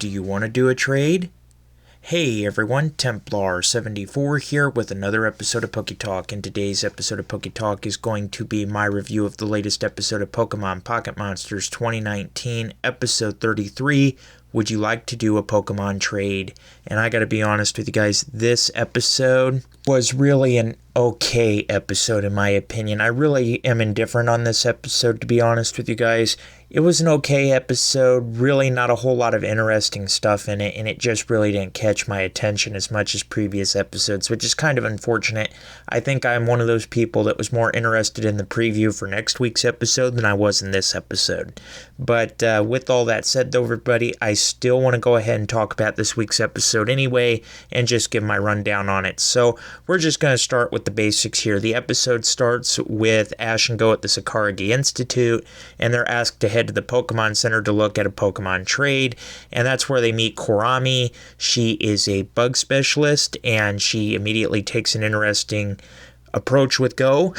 Do you want to do a trade? Hey everyone, Templar74 here with another episode of Poke Talk, and today's episode of Poke Talk is going to be my review of the latest episode of Pokemon Pocket Monsters 2019, episode 33, Would You Like to Do a Pokemon Trade? And I gotta be honest with you guys, this episode was really an okay episode in my opinion. I really am indifferent on this episode, to be honest with you guys. It was an okay episode, really not a whole lot of interesting stuff in it, and it just really didn't catch my attention as much as previous episodes, which is kind of unfortunate. I think I'm one of those people that was more interested in the preview for next week's episode than I was in this episode. But with all that said, though, everybody, I still want to go ahead and talk about this week's episode anyway, and just give my rundown on it. So we're just going to start with the basics here. The episode starts with Ash and Go at the Sakuragi Institute, and they're asked to head to the Pokemon Center to look at a Pokemon trade, and that's where they meet Kurami. She is a bug specialist, and she immediately takes an interesting approach with Go.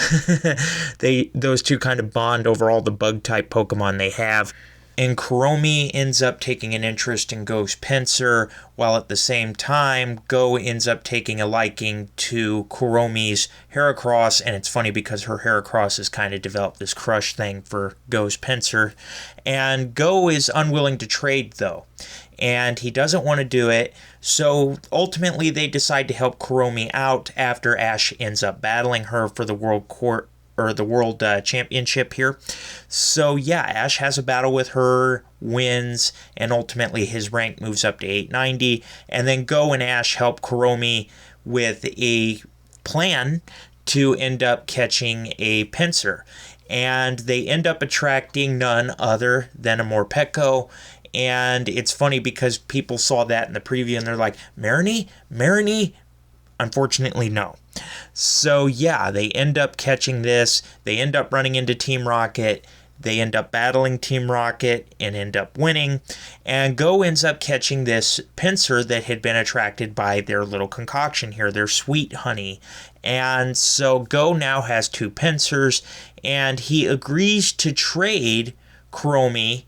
Those two kind of bond over all the bug type Pokemon they have. And Kuromi ends up taking an interest in Go's Pinsir, while at the same time, Go ends up taking a liking to Kuromi's Heracross, and it's funny because her Heracross has kind of developed this crush thing for Go's Pinsir. And Go is unwilling to trade, though, and he doesn't want to do it, so ultimately they decide to help Kuromi out after Ash ends up battling her for the World Championship here. So yeah, Ash has a battle with her, wins, and ultimately his rank moves up to 890. And then Go and Ash help Kuromi with a plan to end up catching a Pinsir. And they end up attracting none other than a Morpeko. And it's funny because people saw that in the preview and they're like, Marini? Unfortunately, no. So yeah, they end up catching this. They end up running into Team Rocket. They end up battling Team Rocket and end up winning. And Go ends up catching this Pinsir that had been attracted by their little concoction here, their sweet honey. And so Go now has two Pinsirs, and he agrees to trade Kuromi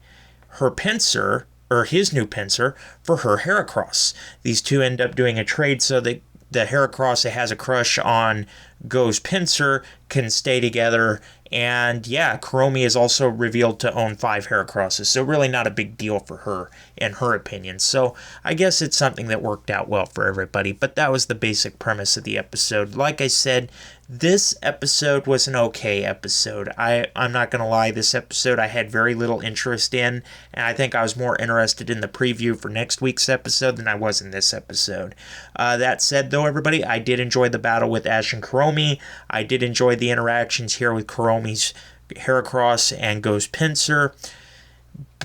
her Pinsir, or his new Pinsir, for her Heracross. These two end up doing a trade so that the Heracross that has a crush on Go's Pinsir can stay together. And yeah, Kuromi is also revealed to own 5 Heracrosses, so really not a big deal for her, in her opinion. So I guess it's something that worked out well for everybody, but that was the basic premise of the episode. Like I said, this episode was an okay episode. I'm not going to lie, this episode I had very little interest in, and I think I was more interested in the preview for next week's episode than I was in this episode. That said, though, everybody, I did enjoy the battle with Ash and Kuromi. I did enjoy the interactions here with Kuromi's Heracross and Go's Pinsir.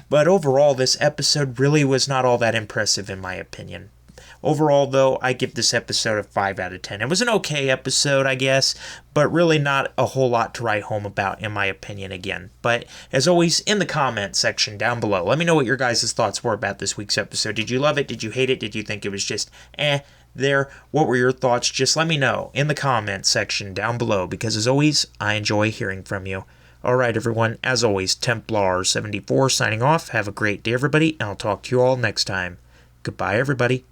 But overall, this episode really was not all that impressive in my opinion. Overall, though, I give this episode a 5 out of 10. It was an okay episode, I guess, but really not a whole lot to write home about, in my opinion, again. But, as always, in the comment section down below, let me know what your guys' thoughts were about this week's episode. Did you love it? Did you hate it? Did you think it was just, there? What were your thoughts? Just let me know in the comment section down below, because, as always, I enjoy hearing from you. Alright, everyone, as always, Templar74 signing off. Have a great day, everybody, and I'll talk to you all next time. Goodbye, everybody.